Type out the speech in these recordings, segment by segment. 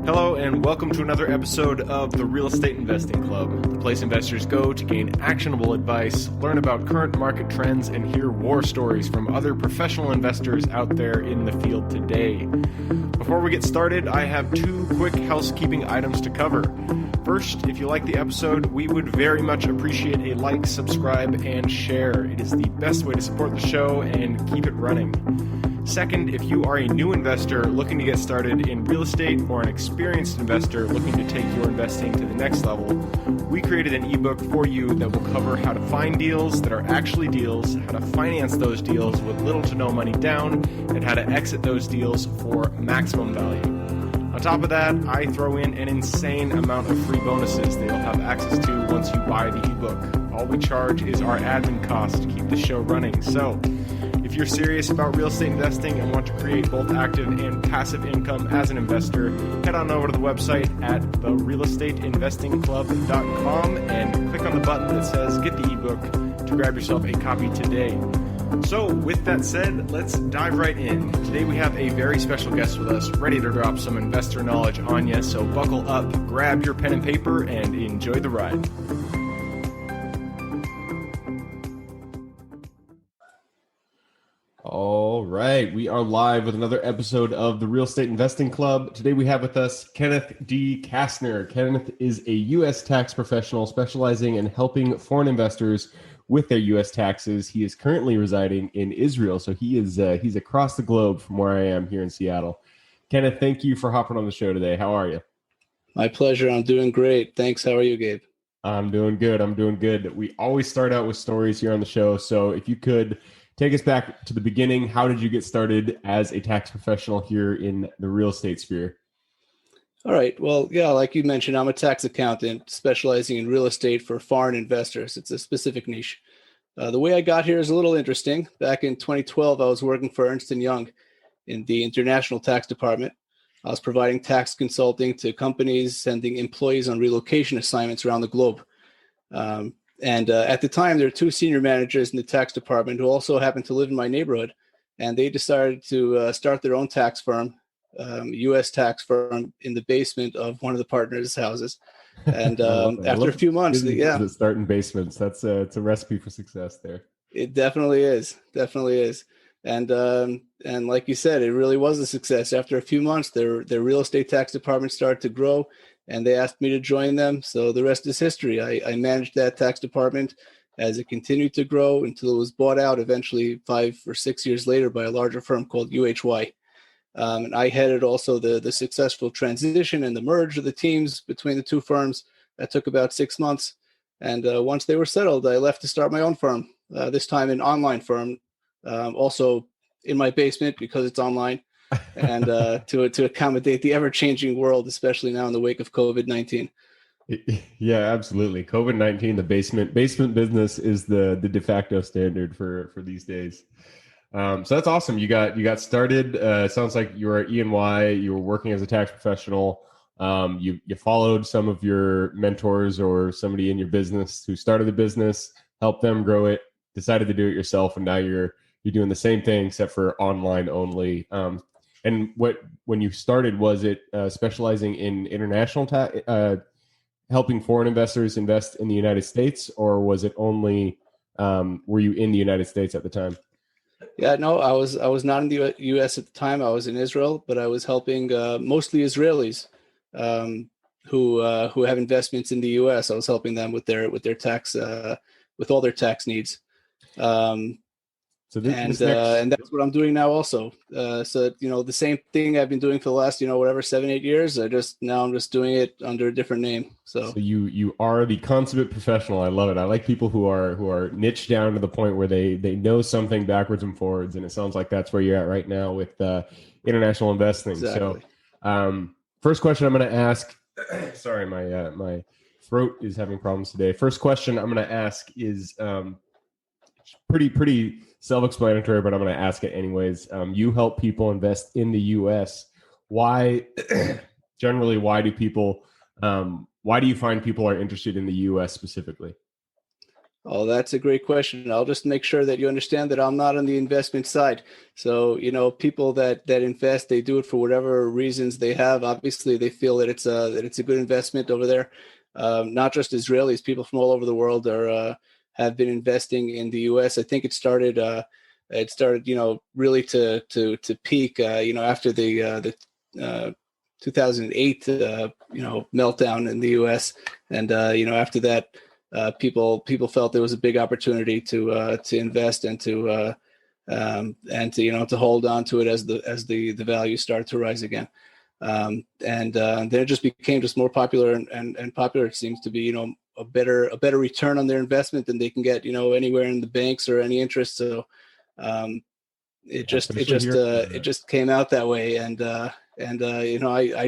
Hello and welcome to another episode of the Real Estate Investing Club, the place investors go to gain actionable advice, learn about current market trends, and hear war stories from other professional investors out there in the field today. Before we get started, I have two quick housekeeping items to cover. First, if you like the episode, we would very much appreciate a like, subscribe, and share. It is the best way to support the show and keep it running. Second, if you are a new investor looking to get started in real estate or an experienced investor looking to take your investing to the next level, we created an ebook for you that will cover how to find deals that are actually deals, how to finance those deals with little to no money down, and how to exit those deals for maximum value. On top of that, I throw in an insane amount of free bonuses that you'll have access to once you buy the ebook. All we charge is our admin cost to keep the show running. So, if you're serious about real estate investing and want to create both active and passive income as an investor, head on over to the website at therealestateinvestingclub.com and click on the button that says Get the ebook to grab yourself a copy today. So with that said, let's dive right in. Today we have a very special guest with us, ready to drop some investor knowledge on you. So buckle up, grab your pen and paper, and enjoy the ride. All right, we are live with another episode of the Real Estate Investing Club. Today we have with us Kenneth D. Kastner. Kenneth is a U.S. tax professional specializing in helping foreign investors with their U.S. taxes. He is currently residing in Israel, so he's across the globe from where I am here in Seattle. Kenneth, thank you for hopping on the show today. How are you? My pleasure. I'm doing great. Thanks. How are you, Gabe? I'm doing good. We always start out with stories here on the show, so if you could take us back to the beginning. How did you get started as a tax professional here in the real estate sphere? All right. Well, yeah, like you mentioned, I'm a tax accountant specializing in real estate for foreign investors. It's a specific niche. The way I got here is a little interesting. Back in 2012, I was working for Ernst & Young in the international tax department. I was providing tax consulting to companies, sending employees on relocation assignments around the globe. And at the time, there were two senior managers in the tax department who also happened to live in my neighborhood. And they decided to start their own tax firm, U.S. tax firm, in the basement of one of the partners' houses. And after a few months, starting basements, it's a recipe for success there. It definitely is. And like you said, it really was a success. After a few months, their real estate tax department started to grow, and they asked me to join them. So the rest is history. I managed that tax department as it continued to grow until it was bought out eventually 5 or 6 years later by a larger firm called UHY. And I headed also the successful transition and the merge of the teams between the two firms. That took about 6 months. And once they were settled, I left to start my own firm, this time an online firm, also in my basement because it's online. And to accommodate the ever-changing world, especially now in the wake of COVID-19. Yeah, absolutely. COVID-19, the basement business is the de facto standard for these days. So that's awesome. You got started. Sounds like you were at E&Y. You were working as a tax professional. You followed some of your mentors or somebody in your business who started the business, helped them grow it, decided to do it yourself, and now you're doing the same thing except for online only. And when you started, was it specializing in international helping foreign investors invest in the United States, or was it only were you in the United States at the time? Yeah, no, I was not in the U.S. at the time. I was in Israel, but I was helping mostly Israelis who have investments in the U.S. I was helping them with their tax with all their tax needs. And that's what I'm doing now also. So, the same thing I've been doing for the last, 7-8 years. I'm just doing it under a different name. So you are the consummate professional. I love it. I like people who are niched down to the point where they know something backwards and forwards. And it sounds like that's where you're at right now with international investing. Exactly. So first question I'm going to ask, sorry, my throat is having problems today. First question I'm going to ask is pretty self-explanatory, but I'm going to ask it anyways. You help people invest in the U.S. Why do you find people are interested in the U.S. specifically? Oh, that's a great question. I'll just make sure that you understand that I'm not on the investment side. So, people that invest, they do it for whatever reasons they have. Obviously, they feel that it's a good investment over there. Not just Israelis, people from all over the world have been investing in the U.S. I think it started, really to peak, after the 2008, meltdown in the U.S. And after that, people felt there was a big opportunity to invest and to hold on to it as the value started to rise again. And then it just became just more popular and popular. It seems to be a better return on their investment than they can get anywhere in the banks or any interest. So it just came out that way, and I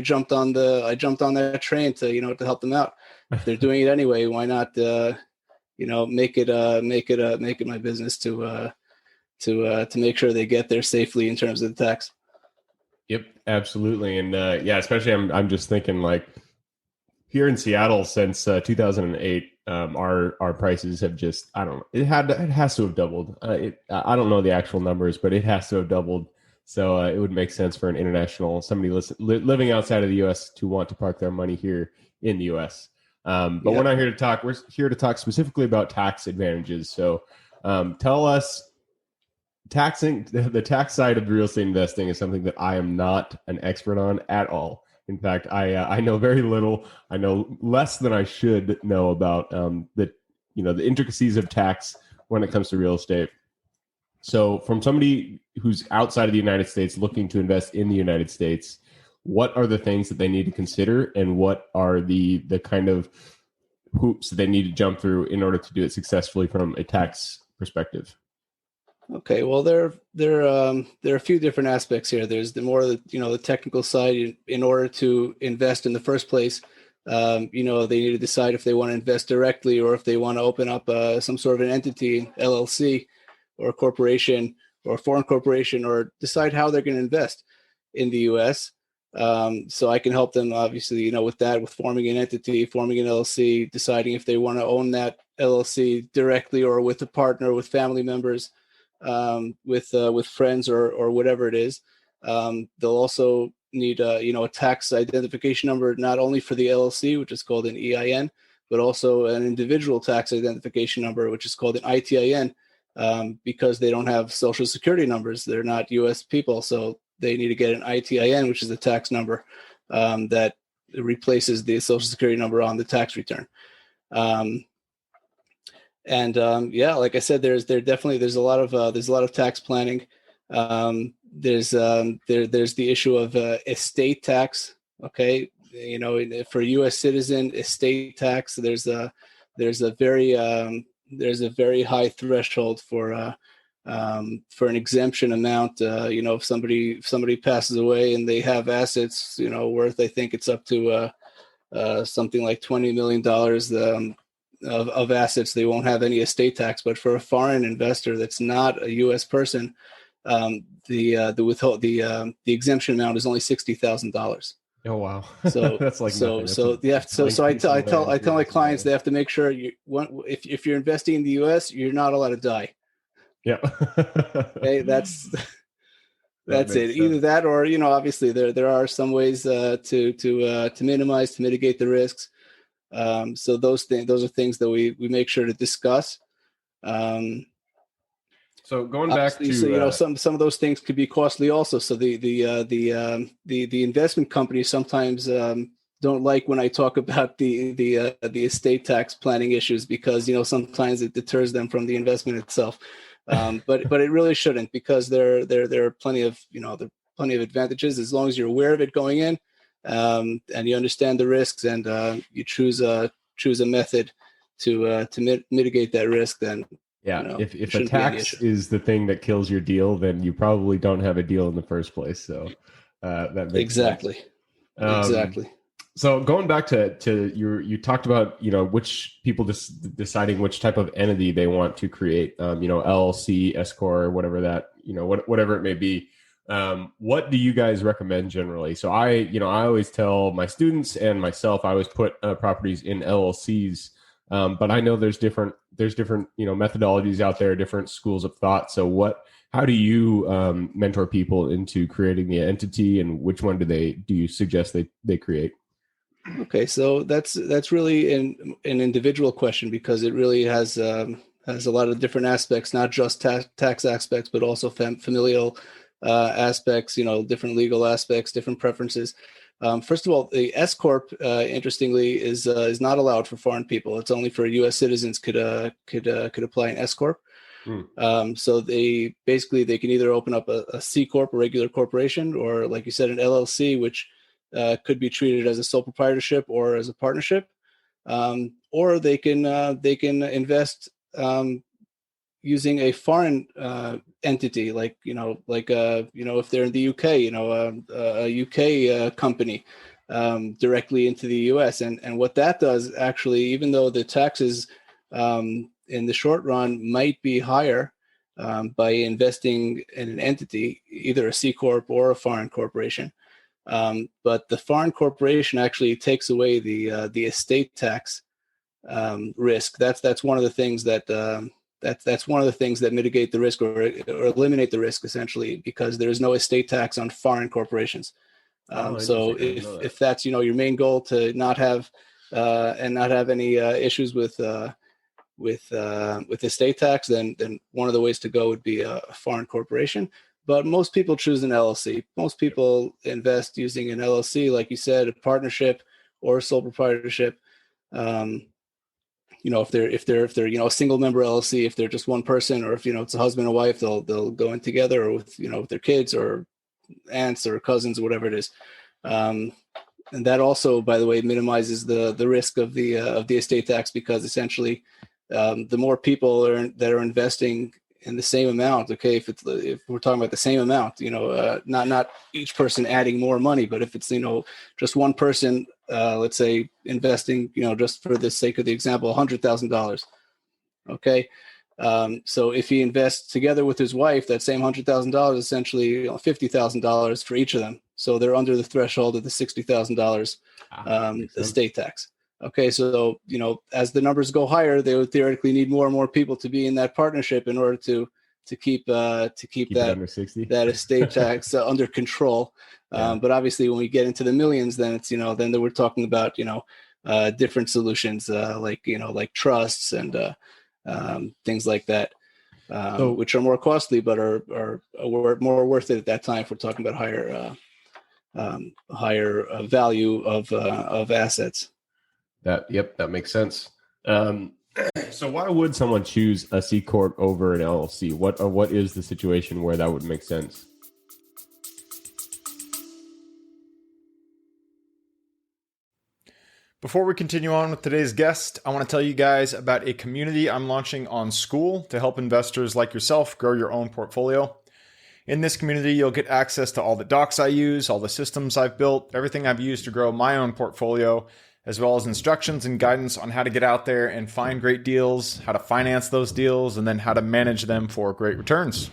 jumped on that train to help them out. If they're doing it anyway, why not make it my business to make sure they get there safely in terms of the tax. Yep, absolutely. And especially I'm just thinking, like, here in Seattle since 2008, our prices have just, I don't know, it has to have doubled. I don't know the actual numbers, but it has to have doubled. So it would make sense for an international, somebody living outside of the U.S. to want to park their money here in the U.S. But We're not here to talk. We're here to talk specifically about tax advantages. So tell us, the tax side of real estate investing is something that I am not an expert on at all. In fact, I know very little. I know less than I should know about the intricacies of tax when it comes to real estate. So from somebody who's outside of the United States looking to invest in the United States, what are the things that they need to consider, and what are the kind of hoops that they need to jump through in order to do it successfully from a tax perspective? Okay, well, there are a few different aspects here. There's the technical side. In order to invest in the first place, they need to decide if they want to invest directly or if they want to open up some sort of an entity, LLC, or a corporation or a foreign corporation, or decide how they're going to invest in the U.S. So I can help them, obviously, with that, with forming an entity, forming an LLC, deciding if they want to own that LLC directly or with a partner, with family members, with friends or whatever it is. They'll also need a tax identification number, not only for the LLC, which is called an EIN, but also an individual tax identification number, which is called an ITIN, because they don't have social security numbers. They're not U.S. people, so they need to get an ITIN, which is the tax number that replaces the social security number on the tax return. Like I said, there's a lot of tax planning. There's the issue of estate tax. Okay, for a U.S. citizen, estate tax, there's a very high threshold for an exemption amount. If somebody passes away and they have assets, worth, I think it's up to something like $20 million. Of assets, they won't have any estate tax. But for a foreign investor that's not a U.S. person, the exemption amount is only $60,000. Oh wow! So that's like so nothing. so yeah. So I tell my clients they have to make sure if you're investing in the U.S., you're not allowed to die. Yeah. Okay, that's it. Sense. Either that or obviously there are some ways to mitigate the risks. So those are things that we make sure to discuss. So going back to some of those things could be costly also. So the investment companies sometimes don't like when I talk about the estate tax planning issues, because sometimes it deters them from the investment itself. But it really shouldn't, because there are plenty of advantages as long as you're aware of it going in. And you understand the risks, and you choose a method to mitigate that risk. Then if a tax is the thing that kills your deal, then you probably don't have a deal in the first place. So that makes exactly sense. Exactly. So going back to you talked about which people deciding which type of entity they want to create, LLC, S corp, whatever that whatever it may be. What do you guys recommend generally? So I always tell my students and myself, I always put properties in LLCs But I know there's different methodologies out there, different schools of thought. So how do you mentor people into creating the entity, and which one do you suggest they create? Okay, so that's really an individual question, because it really has a lot of different aspects, not just tax aspects, but also familial aspects, different legal aspects, different preferences. First of all, the S corp, interestingly, is not allowed for foreign people. It's only for U.S. citizens could apply an S corp. So they can either open up a C corp, a regular corporation, or, like you said, an LLC, which could be treated as a sole proprietorship or as a partnership, or they can invest using a foreign entity, if they're in the UK, a UK company directly into the US. And what that does, actually, even though the taxes in the short run might be higher by investing in an entity, either a C corp or a foreign corporation, but the foreign corporation actually takes away the estate tax risk. That's one of the things that's one of the things that mitigate the risk, or eliminate the risk, essentially, because there is no estate tax on foreign corporations. So if that's your main goal, to not have any issues with estate tax, then one of the ways to go would be a foreign corporation. But most people choose an LLC. Most people invest using an LLC, like you said, a partnership or a sole proprietorship. If they're a single member LLC, if they're just one person, or if it's a husband and wife, they'll go in together, or with with their kids or aunts or cousins or whatever it is. And that also, by the way, minimizes the risk of the estate tax, because essentially the more people that are investing in the same amount. Okay, if we're talking about the same amount, not each person adding more money, but if it's just one person, let's say investing, just for the sake of the example, $100,000. Okay, so if he invests together with his wife, that same $100,000, essentially $50,000 for each of them. So they're under the threshold of the $60,000 estate tax. Okay, so as the numbers go higher, they would theoretically need more and more people to be in that partnership in order to keep that estate tax under control. But obviously, when we get into the millions, then it's then we're talking about different solutions, like trusts and things like that, which are more costly, but are more worth it at that time if we're talking about higher value of assets. That makes sense. So why would someone choose a C corp over an LLC? What is the situation where that would make sense? Before we continue on with today's guest, I want to tell you guys about a community I'm launching on School to help investors like yourself grow your own portfolio. In this community, you'll get access to all the docs I use, all the systems I've built, everything I've used to grow my own portfolio, as well as instructions and guidance on how to get out there and find great deals, how to finance those deals, and then how to manage them for great returns.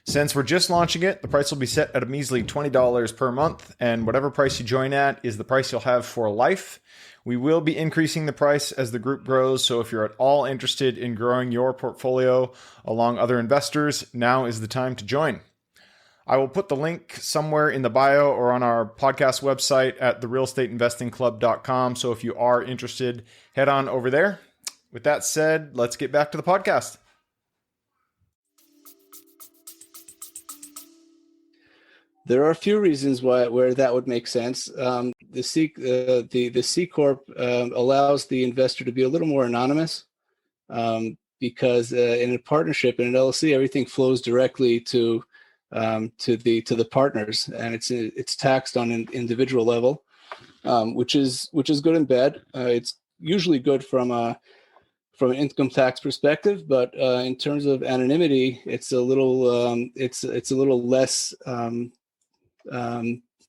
Since we're just launching it, the price will be set at a measly $20 per month, and whatever price you join at is the price you'll have for life. We will be increasing the price as the group grows, so if you're at all interested in growing your portfolio along other investors, now is the time to join. I will put the link somewhere in the bio or on our podcast website at therealestateinvestingclub.com. So if you are interested, head on over there. With that said, let's get back to the podcast. There are a few reasons where that would make sense. The C corp allows the investor to be a little more anonymous, because in a partnership, in an LLC, everything flows directly to the partners, and it's taxed on an individual level, which is good and bad. It's usually good from an income tax perspective, but in terms of anonymity, it's a little less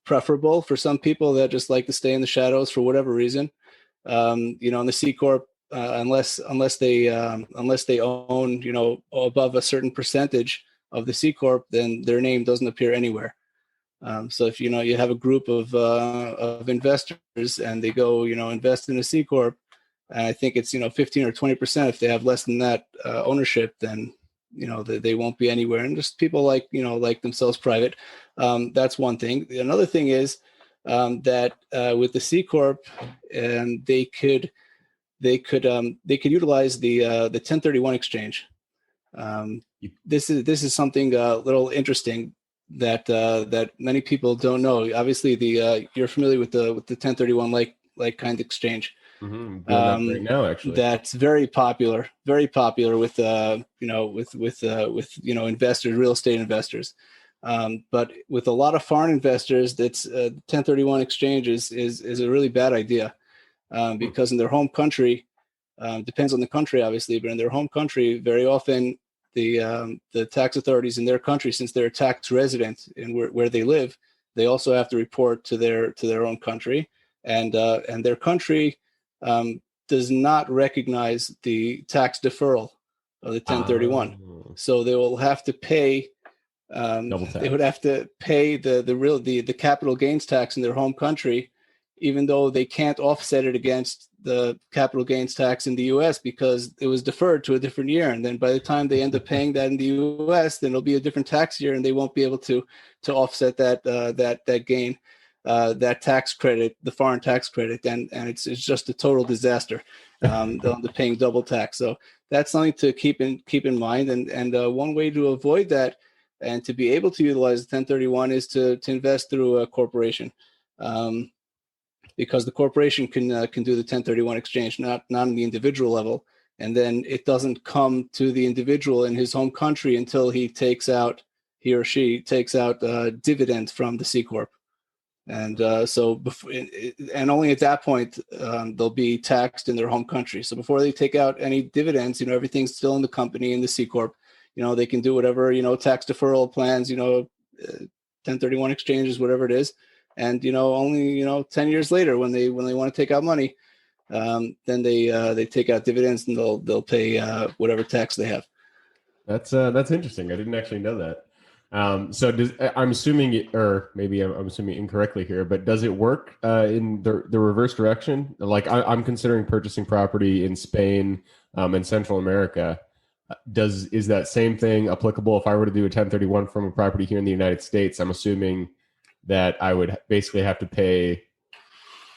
preferable for some people that just like to stay in the shadows for whatever reason. In the C corp, unless they own above a certain percentage of the C corp, then their name doesn't appear anywhere. So if you have a group of investors and they go invest in a C corp, And I think it's 15 or 20%. If they have less than that ownership, then they won't be anywhere. And just people like themselves private. That's one thing. Another thing is that with the C corp, they could utilize the 1031 exchange. This is something a little interesting that many people don't know. Obviously, you're familiar with the 1031 like kind exchange. Mm-hmm. Doing that right now, actually. That's very popular with investors, real estate investors. But with a lot of foreign investors, that's 1031 exchange is a really bad idea because in their home country, depends on the country, obviously, but in their home country, very often the tax authorities in their country, since they're a tax resident and where they live, they also have to report to their own country, and their country does not recognize the tax deferral of the 1031. So they will have to pay. They would have to pay the capital gains tax in their home country, even though they can't offset it against the capital gains tax in the U.S. because it was deferred to a different year. And then by the time they end up paying that in the U.S., then it'll be a different tax year, and they won't be able to offset that gain, that tax credit, the foreign tax credit, and it's just a total disaster. They'll end up paying double tax. So that's something to keep in mind. And one way to avoid that and to be able to utilize the 1031 is to invest through a corporation. Because the corporation can do the 1031 exchange, not on the individual level, and then it doesn't come to the individual in his home country until he or she takes out dividends from the C corp, and and only at that point they'll be taxed in their home country. So before they take out any dividends, everything's still in the company in the C corp. They can do whatever tax deferral plans, 1031 exchanges, whatever it is. And only 10 years later, when they want to take out money, then they take out dividends and they'll pay whatever tax they have. That's interesting. I didn't actually know that. So I'm assuming, or maybe I'm assuming incorrectly here, but does it work in the reverse direction? Like I'm considering purchasing property in Spain and Central America. Is that same thing applicable if I were to do a 1031 from a property here in the United States? I'm assuming that I would basically have to pay,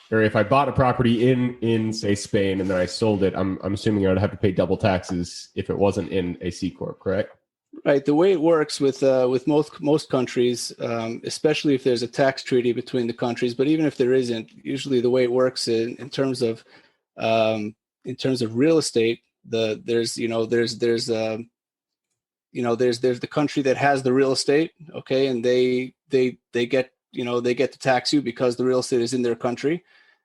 or if I bought a property in say Spain and then I sold it, I'm assuming I would have to pay double taxes if it wasn't in a C corp, correct? Right. The way it works with most countries, especially if there's a tax treaty between the countries, but even if there isn't, usually the way it works in terms of real estate, there's the country that has the real estate, okay, and they get to tax you because the real estate is in their country,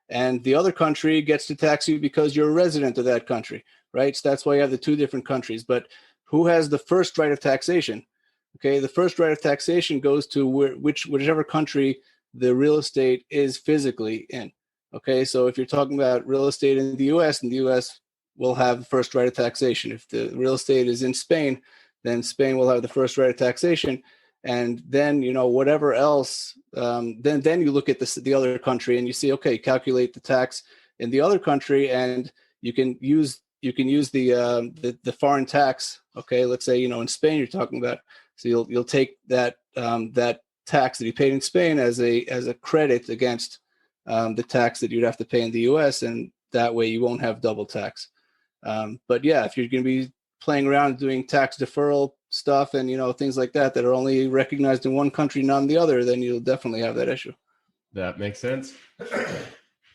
and the other country gets to tax you because you're a resident of that country, right? So that's why you have the two different countries. But who has the first right of taxation? Okay, the first right of taxation goes to whichever country the real estate is physically in. Okay, so if you're talking about real estate in the U.S., will have the first right of taxation. If the real estate is in Spain, then Spain will have the first right of taxation. And then, whatever else, then you look at the other country and you see, okay, calculate the tax in the other country, and you can use the foreign tax. Okay, let's say, in Spain you're talking about, so you'll take that tax that you paid in Spain as a credit against the tax that you'd have to pay in the U.S., and that way you won't have double tax. But yeah, if you're going to be playing around doing tax deferral stuff and things like that are only recognized in one country, not in the other, then you'll definitely have that issue. That makes sense.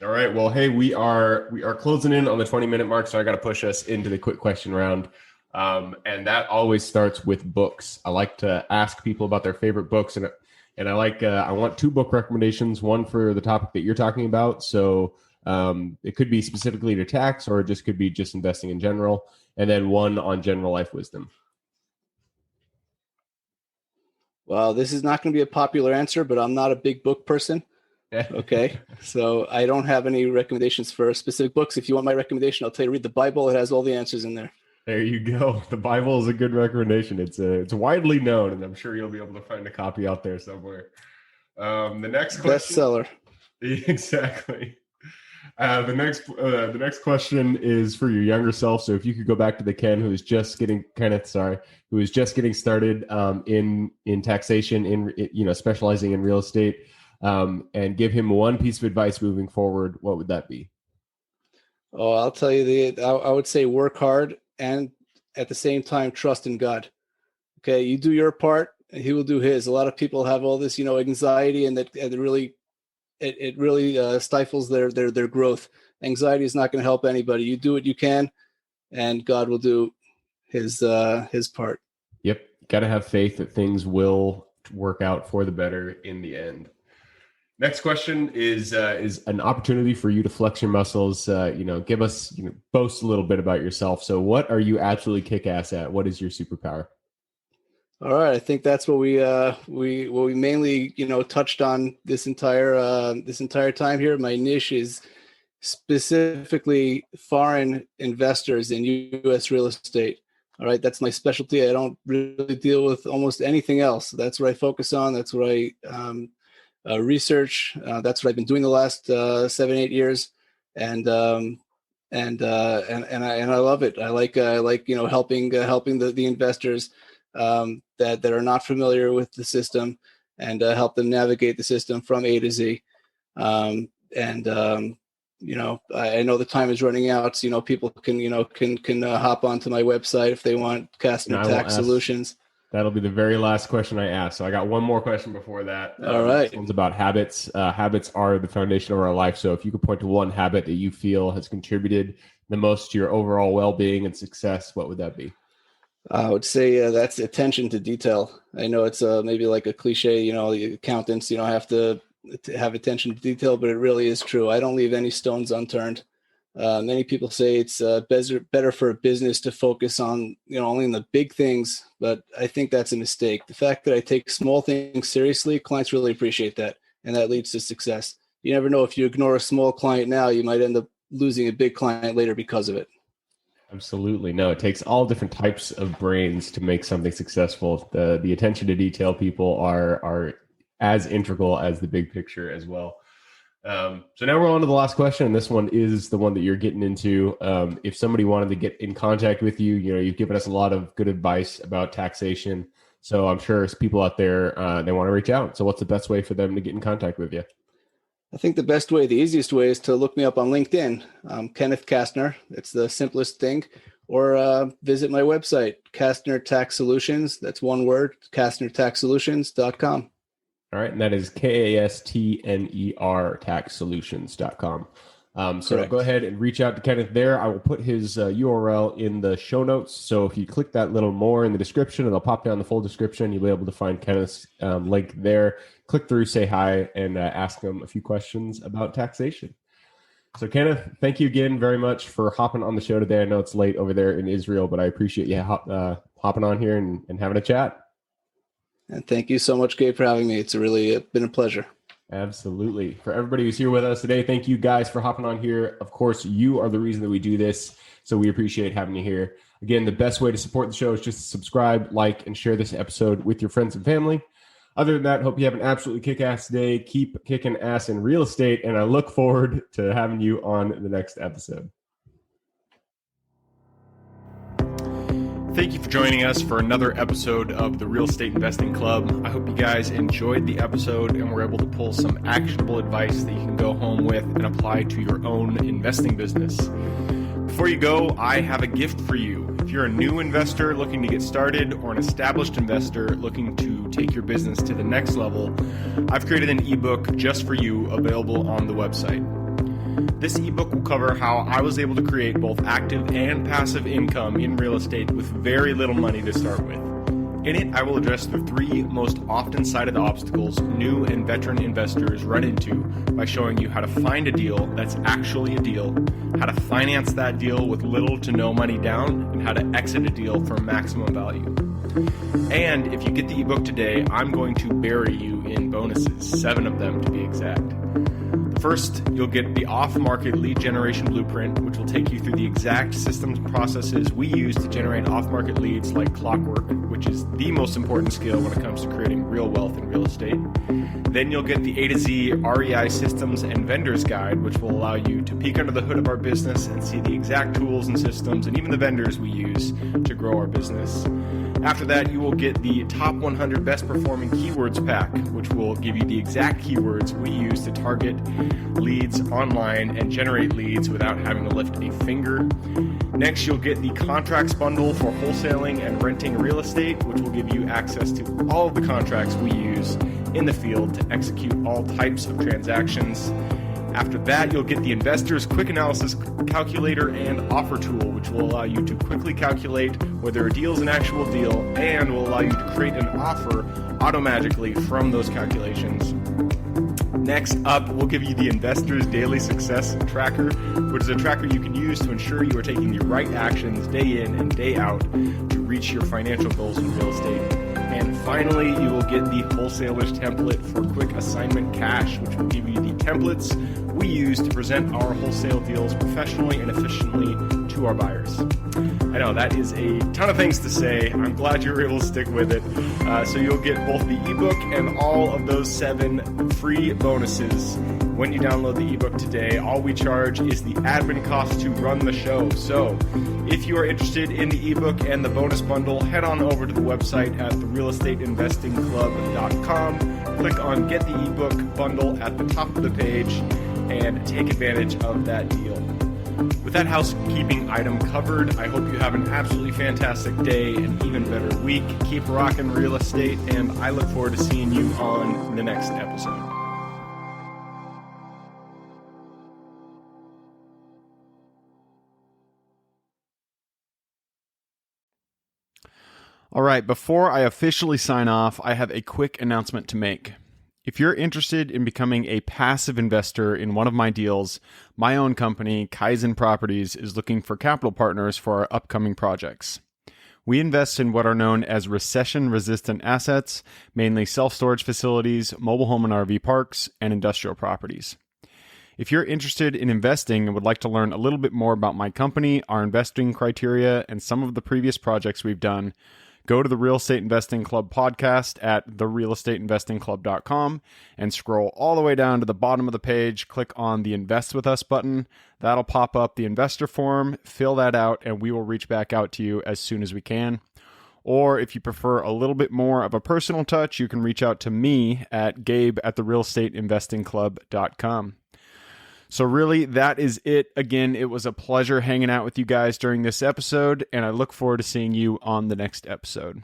All right. Well, hey, we are closing in on the 20-minute mark, so I got to push us into the quick question round. And that always starts with books. I like to ask people about their favorite books, and I want 2 book recommendations, one for the topic that you're talking about. So it could be specifically to tax, or it just could be just investing in general, and then one on general life wisdom. Well, this is not going to be a popular answer, but I'm not a big book person. Okay, so I don't have any recommendations for specific books. If you want my recommendation, I'll tell you, read the Bible. It has all the answers in there. There you go. The Bible is a good recommendation. It's widely known, and I'm sure you'll be able to find a copy out there somewhere. The next question. Bestseller. Exactly. The next question is for your younger self. So if you could go back to the Ken who is just getting started in taxation, specializing in real estate, and give him one piece of advice moving forward, what would that be? Oh, I'll tell you I would say work hard and at the same time trust in God. Okay, you do your part and he will do his. A lot of people have all this, anxiety, and it really stifles their growth. Anxiety is not going to help anybody. You do what you can, and God will do his part. Yep, got to have faith that things will work out for the better in the end. Next question is an opportunity for you to flex your muscles. Give us, boast a little bit about yourself. So, what are you absolutely kick-ass at? What is your superpower? All right, I think that's what we mainly touched on this entire time here. My niche is specifically foreign investors in U.S. real estate. All right, that's my specialty. I don't really deal with almost anything else. That's what I focus on. That's what I research. That's what I've been doing the last 7-8 years, and I love it. I like helping the investors that are not familiar with the system, and help them navigate the system from A to Z. I know the time is running out, so people can hop onto my website if they want. Kastner Tax Solutions. That'll be the very last question I ask. So I got one more question before that. All right. This one's about habits. Habits are the foundation of our life. So if you could point to one habit that you feel has contributed the most to your overall well-being and success, what would that be? I would say that's attention to detail. I know it's maybe like a cliche, the accountants, have to have attention to detail, but it really is true. I don't leave any stones unturned. Many people say it's better for a business to focus on, only in the big things, but I think that's a mistake. The fact that I take small things seriously, clients really appreciate that, and that leads to success. You never know, if you ignore a small client now, you might end up losing a big client later because of it. Absolutely. No, it takes all different types of brains to make something successful. The attention to detail people are as integral as the big picture as well. So now we're on to the last question, and this one is the one that you're getting into. If somebody wanted to get in contact with you, you've given us a lot of good advice about taxation. So I'm sure people out there, they want to reach out. So what's the best way for them to get in contact with you? I think the easiest way is to look me up on LinkedIn. Kenneth Kastner. It's the simplest thing. Or visit my website, Kastner Tax Solutions. That's one word, KastnerTaxSolutions.com. All right. And that is KASTNER taxsolutions.com. So Correct. Go ahead and reach out to Kenneth there. I will put his URL in the show notes. So if you click that little more in the description, it'll pop down the full description. You'll be able to find Kenneth's link there. Click through, say hi, and ask him a few questions about taxation. So Kenneth, thank you again very much for hopping on the show today. I know it's late over there in Israel, but I appreciate you hopping on here and having a chat. And thank you so much, Gabe, for having me. It's really been a pleasure. Absolutely. For everybody who's here with us today, thank you guys for hopping on here. Of course, you are the reason that we do this, so we appreciate having you here. Again, the best way to support the show is just to subscribe, like, and share this episode with your friends and family. Other than that, hope you have an absolutely kick-ass day. Keep kicking ass in real estate, and I look forward to having you on the next episode. Thank you for joining us for another episode of the Real Estate Investing Club. I hope you guys enjoyed the episode and were able to pull some actionable advice that you can go home with and apply to your own investing business. Before you go, I have a gift for you. If you're a new investor looking to get started or an established investor looking to take your business to the next level, I've created an ebook just for you available on the website. This ebook will cover how I was able to create both active and passive income in real estate with very little money to start with. In it, I will address the 3 most often cited obstacles new and veteran investors run into by showing you how to find a deal that's actually a deal, how to finance that deal with little to no money down, and how to exit a deal for maximum value. And if you get the ebook today, I'm going to bury you in bonuses, 7 of them to be exact. The First, you'll get the off-market lead generation blueprint, which will take you through the exact systems and processes we use to generate off-market leads like clockwork, which is the most important skill when it comes to creating real wealth in real estate. Then you'll get the A to Z REI systems and vendors guide, which will allow you to peek under the hood of our business and see the exact tools and systems and even the vendors we use to grow our business. After that, you will get the top 100 best performing keywords pack, which will give you the exact keywords we use to target leads online and generate leads without having to lift a finger. Next, you'll get the contracts bundle for wholesaling and renting real estate, which will give you access to all of the contracts we use in the field to execute all types of transactions. After that, you'll get the Investor's Quick Analysis Calculator and Offer Tool, which will allow you to quickly calculate whether a deal is an actual deal and will allow you to create an offer automatically from those calculations. Next up, we'll give you the Investor's Daily Success Tracker, which is a tracker you can use to ensure you are taking the right actions day in and day out to reach your financial goals in real estate. And finally, you will get the Wholesaler's Template for Quick Assignment Cash, which will give you the templates we use to present our wholesale deals professionally and efficiently to our buyers. I know that is a ton of things to say. I'm glad you were able to stick with it. So you'll get both the ebook and all of those 7 free bonuses when you download the ebook today. All we charge is the admin cost to run the show. So if you are interested in the ebook and the bonus bundle, head on over to the website at therealestateinvestingclub.com. Click on Get the Ebook Bundle at the top of the page and take advantage of that deal. With that housekeeping item covered, I hope you have an absolutely fantastic day and even better week. Keep rocking real estate, and I look forward to seeing you on the next episode. All right, before I officially sign off, I have a quick announcement to make. If you're interested in becoming a passive investor in one of my deals, my own company, Kaizen Properties, is looking for capital partners for our upcoming projects. We invest in what are known as recession-resistant assets, mainly self-storage facilities, mobile home and RV parks, and industrial properties. If you're interested in investing and would like to learn a little bit more about my company, our investing criteria, and some of the previous projects we've done, go to the Real Estate Investing Club podcast at therealestateinvestingclub.com and scroll all the way down to the bottom of the page. Click on the Invest With Us button. That'll pop up the investor form. Fill that out, and we will reach back out to you as soon as we can. Or if you prefer a little bit more of a personal touch, you can reach out to me at gabe@therealestateinvestingclub.com. So really, that is it. Again, it was a pleasure hanging out with you guys during this episode, and I look forward to seeing you on the next episode.